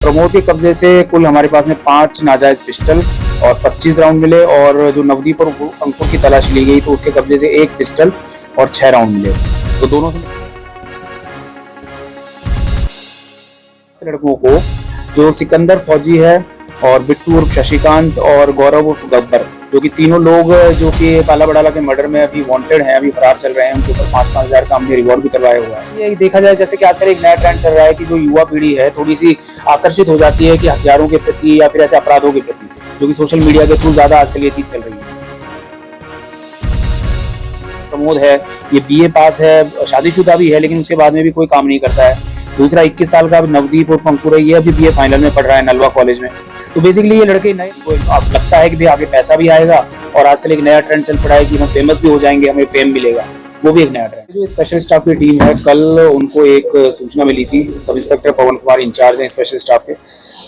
प्रमोद के कब्जे से कुल हमारे पास में 5 नाजायज पिस्टल और 25 राउंड मिले और जो नवदीप और अंकुर की तलाशी ली गई तो उसके कब्जे से 1 पिस्टल और 6 राउंड मिले। तो दोनों से लड़कों को जो सिकंदर फौजी है और बिट्टू उर्फ शशिकांत और गौरव उर्फ गब्बर, जो कि तीनों लोग जो कि काला बड़ाला के मर्डर में अभी वांटेड हैं, अभी फरार चल रहे हैं, उनके ऊपर 5-5 हज़ार का हमने रिवॉर्ड भी करवाया हुआ है। ये देखा जाए जैसे कि आजकल एक नया ट्रेंड चल रहा है कि जो युवा पीढ़ी है थोड़ी सी आकर्षित हो जाती है कि हथियारों के प्रति या फिर ऐसे अपराधों के प्रति, जो कि सोशल मीडिया के थ्रू ज्यादा आजकल ये चीज चल रही है। प्रमोद है ये BA पास है, शादीशुदा भी है, लेकिन उसके बाद में भी कोई काम नहीं करता है। दूसरा 21 साल का नवदीप और अंकुर है, ये अभी BA फाइनल में पढ़ रहा है नलवा कॉलेज में। तो बेसिकली ये लड़के नए, अब लगता है कि भी आगे पैसा भी आएगा और आजकल एक नया ट्रेंड चल पड़ा है कि हम फेमस भी हो जाएंगे, हमें फेम मिलेगा, वो भी एक नया ट्रेंड। जो स्पेशल स्टाफ की टीम है, कल उनको एक सूचना मिली थी, सब इंस्पेक्टर पवन कुमार इंचार्ज हैं स्पेशल स्टाफ के,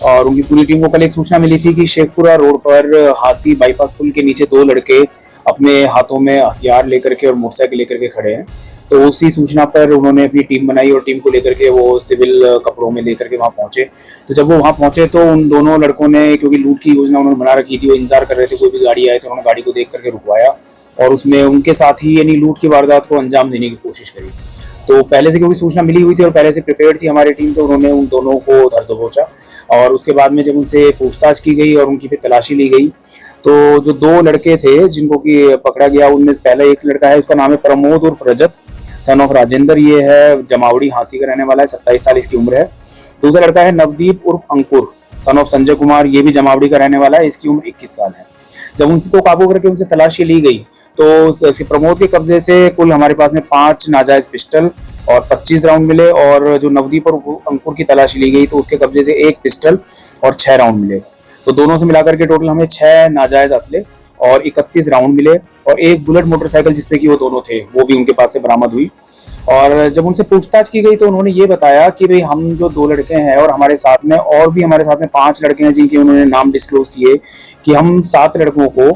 और उनकी पूरी टीम को कल एक सूचना मिली थी कि शेखपुरा रोड पर हासी बाईपास पुल के नीचे 2 लड़के अपने हाथों में हथियार लेकर के और मोटरसाइकिल लेकर के खड़े हैं। तो उसी सूचना पर उन्होंने अपनी टीम बनाई और टीम को लेकर के वो सिविल कपड़ों में लेकर के वहाँ पहुंचे। तो जब वो वहाँ पहुंचे तो उन दोनों लड़कों ने, क्योंकि लूट की योजना उन्होंने बना रखी थी, वो इंतजार कर रहे थे कोई भी गाड़ी आए, तो उन्होंने गाड़ी को देख करके रुकवाया और उसमें उनके साथ ही यानी लूट की वारदात को अंजाम देने की कोशिश करी। तो पहले से क्योंकि सूचना मिली हुई थी और पहले से प्रिपेयर्ड थी हमारी टीम, तो उन्होंने उन दोनों को धर दबोचा और उसके बाद में जब उनसे पूछताछ की गई और उनकी फिर तलाशी ली गई तो जो 2 लड़के थे जिनको कि पकड़ा गया, उनमें से पहला एक लड़का है, उसका नाम है प्रमोद उर्फ रजत सन ऑफ राजेंद्र, ये है जमावड़ी हांसी का रहने वाला है, 27 साल इसकी उम्र है। दूसरा लड़का है नवदीप उर्फ अंकुर सन ऑफ संजय कुमार, ये भी जमावड़ी का रहने वाला है, इसकी उम्र 21 साल है। जब उनको काबू करके उनसे तलाशी ली गई तो प्रमोद के कब्जे से कुल हमारे पास में 5 नाजायज पिस्टल और 25 राउंड मिले और जो नवदीप और अंकुर की तलाशी ली गई तो उसके कब्जे से 1 पिस्टल और 6 राउंड मिले। तो दोनों से मिलाकर के टोटल हमें 6 नाजायज असले और 31 राउंड मिले और 1 बुलेट मोटरसाइकिल जिसपे कि वो दोनों थे वो भी उनके पास से बरामद हुई। और जब उनसे पूछताछ की गई तो उन्होंने ये बताया कि भाई हम जो 2 लड़के हैं और हमारे साथ में और भी हमारे साथ में 5 लड़के हैं जिनके उन्होंने नाम डिस्क्लोज किए कि हम 7 लड़कों को,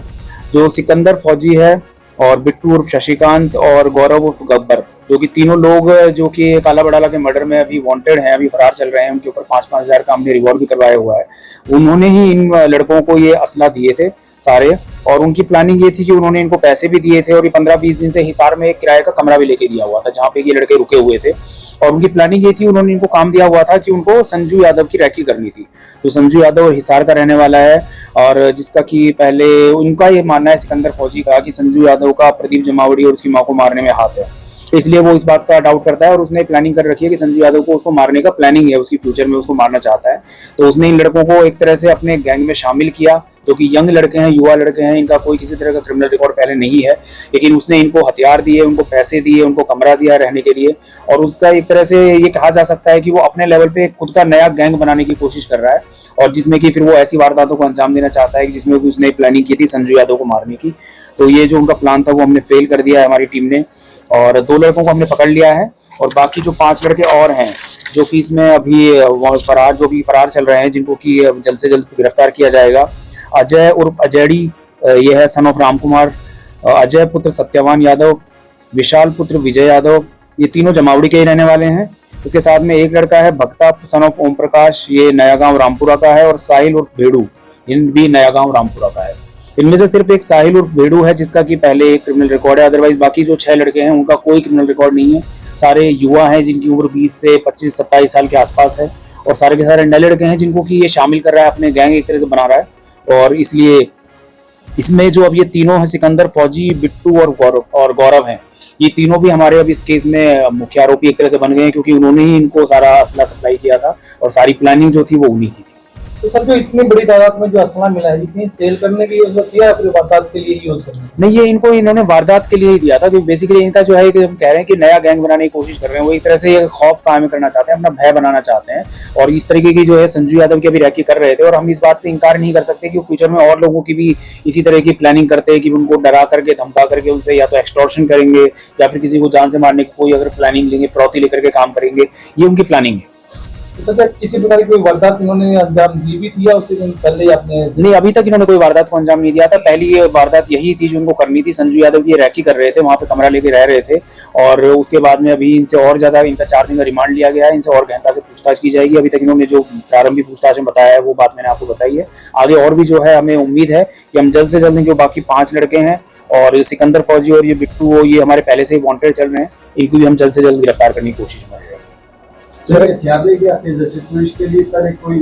जो सिकंदर फौजी है और बिट्टू उर्फ शशिकांत और गौरव उर्फ गब्बर, जो कि तीनों लोग जो कि काला बड़ाला के मर्डर में अभी वांटेड हैं, अभी फरार चल रहे हैं, उनके ऊपर 5-5 हज़ार का हमने रिवॉर्ड भी करवाया हुआ है। उन्होंने ही इन लड़कों को ये असला दिए थे सारे, और उनकी प्लानिंग ये थी कि उन्होंने इनको पैसे भी दिए थे और ये 15-20 दिन से हिसार में एक किराए का कमरा भी लेके दिया हुआ था जहाँ पे ये लड़के रुके हुए थे। और उनकी प्लानिंग ये थी, उन्होंने इनको काम दिया हुआ था कि उनको संजू यादव की रैकी करनी थी। तो संजू यादव हिसार का रहने वाला है और जिसका कि पहले उनका ये मानना है सिकंदर फौजी का कि संजू यादव का प्रदीप जमावड़ी और उसकी माँ को मारने में हाथ है, इसलिए वो इस बात का डाउट करता है और उसने प्लानिंग कर रखी है कि संजू यादव को उसको मारने का प्लानिंग है, उसकी फ्यूचर में उसको मारना चाहता है। तो उसने इन लड़कों को एक तरह से अपने गैंग में शामिल किया, जो कि यंग लड़के हैं, युवा लड़के हैं, इनका कोई किसी तरह का क्रिमिनल रिकॉर्ड पहले नहीं है, लेकिन उसने इनको हथियार दिए, उनको पैसे दिए, उनको कमरा दिया रहने के लिए, और उसका एक तरह से ये कहा जा सकता है कि वो अपने लेवल पे खुद का नया गैंग बनाने की कोशिश कर रहा है और जिसमें कि फिर वो ऐसी वारदातों को अंजाम देना चाहता है जिसमें उसने प्लानिंग की थी संजू यादव को मारने की। तो ये जो उनका प्लान था वो हमने फेल कर दिया है हमारी टीम ने, और 2 लड़कों को हमने पकड़ लिया है और बाकी जो 5 लड़के और हैं जो कि इसमें अभी फरार चल रहे हैं, जिनको कि जल्द से जल्द गिरफ्तार किया जाएगा। अजय उर्फ अजैड़ी, ये है सन ऑफ राम कुमार, अजय पुत्र सत्यवान यादव, विशाल पुत्र विजय यादव, ये तीनों जमावड़ी के ही रहने वाले हैं। इसके साथ में एक लड़का है भक्ता सन ऑफ ओम प्रकाश, ये नया गांव रामपुरा का है, और साहिल उर्फ भेड़ू, इन भी नया गांव रामपुरा का है। इनमें से सिर्फ एक साहिल उर्फ भेड़ू है जिसका कि पहले एक क्रिमिनल रिकॉर्ड है, अदरवाइज बाकी जो 6 लड़के हैं उनका कोई क्रिमिनल रिकॉर्ड नहीं है। सारे युवा हैं जिनकी उम्र 20 से 25-27 साल के आसपास है और सारे के सारे नए लड़के हैं जिनको कि ये शामिल कर रहा है, अपने गैंग एक तरह से बना रहा है। और इसलिए इसमें जो अब ये तीनों हैं, सिकंदर फौजी, बिट्टू और गौरव हैं, ये तीनों भी हमारे अब इस केस में मुख्य आरोपी एक तरह से बन गए हैं, क्योंकि उन्होंने ही इनको सारा असला सप्लाई किया था और सारी प्लानिंग जो थी वो उन्हीं की थी। तो सर, जो इतनी बड़ी तादाद में जो असला मिला है, इतनी सेल करने की यूज किया अपनी वारदात के लिए यूज करना? नहीं, ये इन्होंने वारदात के लिए ही दिया था, क्योंकि बेसिकली इनका जो है कि हम कह रहे हैं कि नया गैंग बनाने की कोशिश कर रहे हैं, वो एक तरह से ये खौफ कायम करना चाहते हैं, अपना भय बनाना चाहते हैं, और इस तरीके की जो है संजू यादव की अभी रैकी कर रहे थे। और हम इस बात से इनकार नहीं कर सकते कि फ्यूचर में और लोगों की भी इसी तरह की प्लानिंग करते हैं कि उनको डरा करके, धमका करके उनसे या तो एक्सटॉर्शन करेंगे या फिर किसी को जान से मारने की कोई अगर प्लानिंग लेंगे, फिरौती लेकर के काम करेंगे, ये उनकी प्लानिंग है। तो सर किसी प्रकार की कोई वारदात इन्होंने अंजाम दी भी थी या उससे दिन पहले ही आपने? नहीं, अभी तक इन्होंने कोई वारदात को अंजाम नहीं दिया था। पहली ये वारदात यही थी जो उनको करनी थी। संजू यादव की रैकी कर रहे थे, वहाँ पे कमरा लेके रह रहे थे और उसके बाद में अभी इनसे और ज़्यादा इनका 4 दिन का रिमांड लिया गया है। इनसे और गहनता से पूछताछ की जाएगी। अभी तक इन्होंने जो प्रारंभिक पूछताछ में बताया है वो बात मैंने आपको बताई है। आगे और भी जो है हमें उम्मीद है कि हम जल्द से जल्द जो बाकी 5 लड़के हैं और सिकंदर फौजी और ये बिट्टू वो ये हमारे पहले से ही वांटेड चल रहे हैं, इनको भी हम जल्द से जल्द गिरफ्तार करने की कोशिश कर रहे हैं। सर हथियार लेके आते हैं जैसे पुलिस के लिए पहले कोई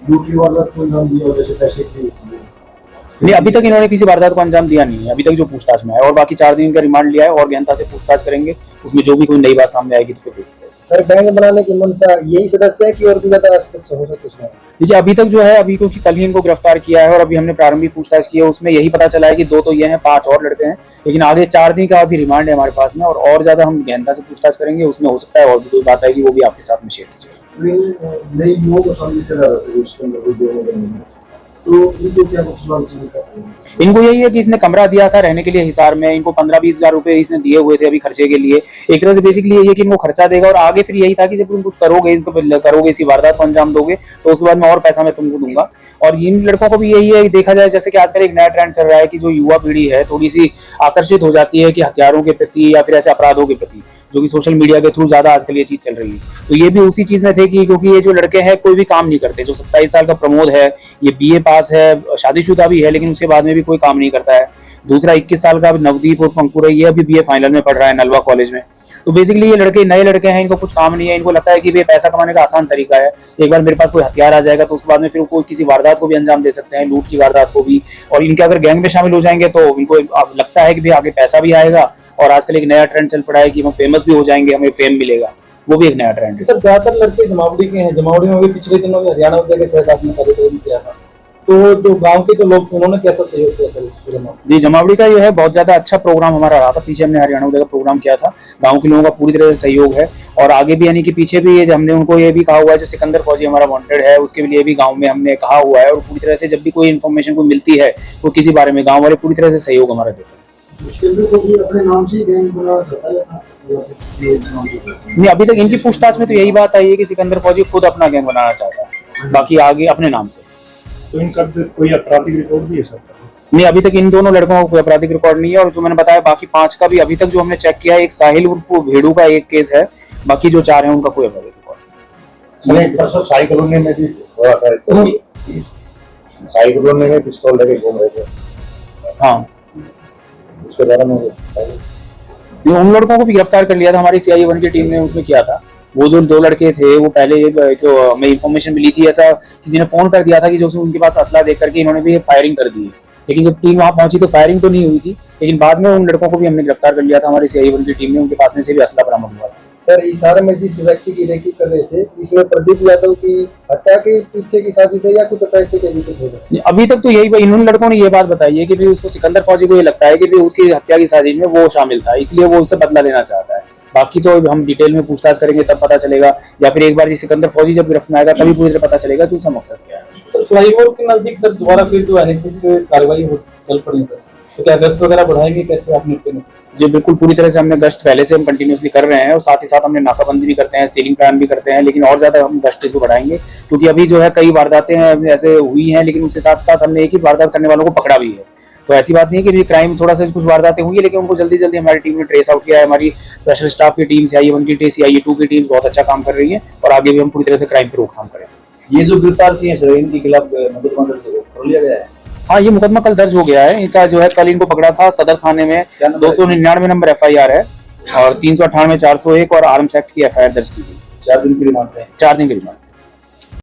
लूटने वाला कोई नाम दिया हो जैसे पैसे की? नहीं, अभी तक इन्होंने किसी वारदात को अंजाम दिया नहीं है अभी तक जो पूछताछ में है, और बाकी 4 दिन का रिमांड लिया है और गहनता से पूछताछ करेंगे। उसमें जो भी कोई नई बात सामने आएगी तो फिर देखी जाएगी। सर गैंग बनाने की मंशा यही सदस्य है कि और भी ज्यादा सदस्य हो सकते हैं? देखिए, अभी तक जो है अभी क्योंकि कल ही इनको गिरफ्तार किया है और अभी हमने प्रारंभिक पूछताछ की है, उसमें यही पता चला है कि 2 तो ये हैं, 5 और लड़के हैं। लेकिन आगे 4 दिन का अभी रिमांड है हमारे पास में और ज्यादा हम गहनता से पूछताछ करेंगे। उसमें हो सकता है और भी कोई बात आएगी, वो भी आपके साथ में शेयर कीजिएगा। नई युवाओं को सामने चला रहा है उसके अंदर कोई तो इनको क्या नुकसान चाहिए? इनको यही है कि इसने कमरा दिया था रहने के लिए हिसार में। इनको 15-20 हजार रुपए इसने दिए हुए थे अभी खर्चे के लिए। एक तरह से बेसिकली यही है कि इनको खर्चा देगा और आगे फिर यही था कि जब तुम कुछ करोगे इसी वारदात को अंजाम दोगे तो उसके बाद में और पैसा मैं तुमको दूंगा। और इन लड़कों को भी यही है, देखा जाए जैसे कि आजकल एक नया ट्रेंड चल रहा है कि जो युवा पीढ़ी है थोड़ी सी आकर्षित हो जाती है कि हथियारों के प्रति या फिर ऐसे अपराधों के प्रति, जो कि सोशल मीडिया के थ्रू ज्यादा आजकल ये चीज चल रही है। तो ये भी उसी चीज में थे कि क्योंकि ये जो लड़के हैं कोई भी काम नहीं करते। जो 27 साल का प्रमोद है, ये बीए पास है, शादीशुदा भी है लेकिन उसके बाद में भी कोई काम नहीं करता है। दूसरा 21 साल का नवदीप उर्फ अंकुर है, ये अभी बीए फाइनल में पढ़ रहा है नलवा कॉलेज में। तो बेसिकली ये लड़के नए लड़के हैं, इनको कुछ काम नहीं है। इनको लगता है कि ये पैसा कमाने का आसान तरीका है, एक बार मेरे पास कोई हथियार आ जाएगा तो उसके बाद में फिर कोई किसी वारदात को भी अंजाम दे सकते हैं, लूट की वारदात को भी। और इनके अगर गैंग में शामिल हो जाएंगे तो इनको लगता है कि भाई आगे पैसा भी आएगा और आजकल एक नया ट्रेंड चल पड़ा है कि हम फेमस भी हो जाएंगे, हमें फेम मिलेगा। वो भी एक नया ट्रेंड है। सर ज्यादातर लड़के जमावड़ी के हैं। जमावड़ी में भी पिछले दिनों में हरियाणा के तहत आपने कार्यक्रम किया था, तो जो गांव के जो लोग थे उन्होंने कैसा सहयोग किया था इस पूरे में? जी, जमावड़ी का जो है बहुत ज्यादा अच्छा प्रोग्राम हमारा रहा था। पीछे हमने हरियाणा उदय का प्रोग्राम किया था, गांव के लोगों का पूरी तरह से सहयोग है। और आगे भी यानी कि पीछे भी ये हमने उनको ये भी कहा हुआ है, जो सिकंदर फौजी हमारा वांटेड है उसके लिए भी गाँव में हमने कहा हुआ है। और पूरी तरह से जब भी कोई इन्फॉर्मेशन को मिलती है तो किसी बारे में गाँव वाले पूरी तरह से सहयोग हमारा देते हैं। मुश्किल को भी अपने नाम से गैंग बनाना चाहता है? नहीं, अभी तक इनकी पूछताछ में तो यही बात आई है कि सिकंदर फौजी खुद अपना गैंग बनाना चाहता है, बाकी आगे अपने नाम से। तो इनका कोई आपराधिक रिकॉर्ड भी है सर? नहीं, अभी तक इन दोनों लड़कों का कोई आपराधिक रिकॉर्ड नहीं है। और जो मैंने बताया बाकी 5 का भी अभी तक जो हमने चेक किया है, एक साहिल उर्फ भेड़ू का एक केस है, बाकी जो 4 हैं उनका कोई आपराधिक रिकॉर्ड नहीं। परसों साई कॉलोनी में भी हुआ था, साई कॉलोनी में पिस्तौल लेके घूम रहे थे। हाँ, उसके बारे में उन लड़कों को भी गिरफ्तार कर लिया था हमारी CI1 की टीम ने, उसमें किया था। वो जो 2 लड़के थे वो पहले हमें इन्फॉर्मेशन मिली थी, ऐसा किसी ने फोन कर दिया था कि जो उनके पास असला देख करके इन्होंने भी फायरिंग कर दी है। लेकिन जब टीम वहां पहुंची तो फायरिंग तो नहीं हुई थी, लेकिन बाद में उन लड़कों को भी हमने गिरफ्तार कर लिया था हमारी CI1 की टीम ने। उनके पास में से भी असला बरामद हुआ था। सर इशारे में जिस व्यक्ति की रेकी कर रहे थे, इसमें प्रदीप यादव की हत्या के पीछे की साजिश है या कुछ पैसे के भी कुछ हो रहा है? अभी तक तो यही इन लड़कों ने ये बात बताई है कि भाई उसको सिकंदर फौजी को ये लगता है कि भाई उसकी हत्या की साजिश में वो शामिल था, इसलिए वो उससे बदला लेना चाहता है। बाकी तो हम डिटेल में पूछताछ करेंगे तब पता चलेगा, या फिर एक बार जी सिकंदर फौजी जब गिरफ्तार आएगा तभी पूरी तरह पता चलेगा कि उसका मकसद क्या है। सर फ्लाईओवर के नजदीक सर दोबारा फिर जो अनैतिक कार्रवाई चल पड़ी सर, तो क्या गश्त वगैरह बढ़ाएंगे, कैसे आप निपटेंगे? जी बिल्कुल, पूरी तरह से हमने गश्त पहले से हम कंटिन्यूसली कर रहे हैं और साथ ही साथ हमने नाकाबंदी भी करते हैं, सीलिंग प्लान भी करते हैं। लेकिन और ज्यादा हम गश्त इसको बढ़ाएंगे क्योंकि अभी जो है कई वारदातें ऐसे हुई हैं, लेकिन उसके साथ साथ हमने एक ही वारदात करने वालों को पकड़ा भी है। तो ऐसी बात नहीं है कि क्राइम थोड़ा सा कुछ वारदातें हुई है, लेकिन उनको जल्दी जल्दी हमारी टीम ने ट्रेस आउट किया है। हमारी स्पेशल स्टाफ की टीम, CI1 की टीम, CI2 की टीम बहुत अच्छा काम कर रही है और आगे भी हम पूरी तरह से क्राइम पर रोकथाम करेंगे। ये जो गिरफ्तार किए सर, इनके खिलाफ मुकदमा दर्ज कर लिया गया है? हाँ, ये मुकदमा कल दर्ज हो गया है। इनका जो है कल इनको पकड़ा था सदर थाने में, 299 नंबर FIR है और 398, 401 और आर्म्स एक्ट की FIR दर्ज की गई। 4 दिन की रिमांड है। 4 दिन की रिमांड।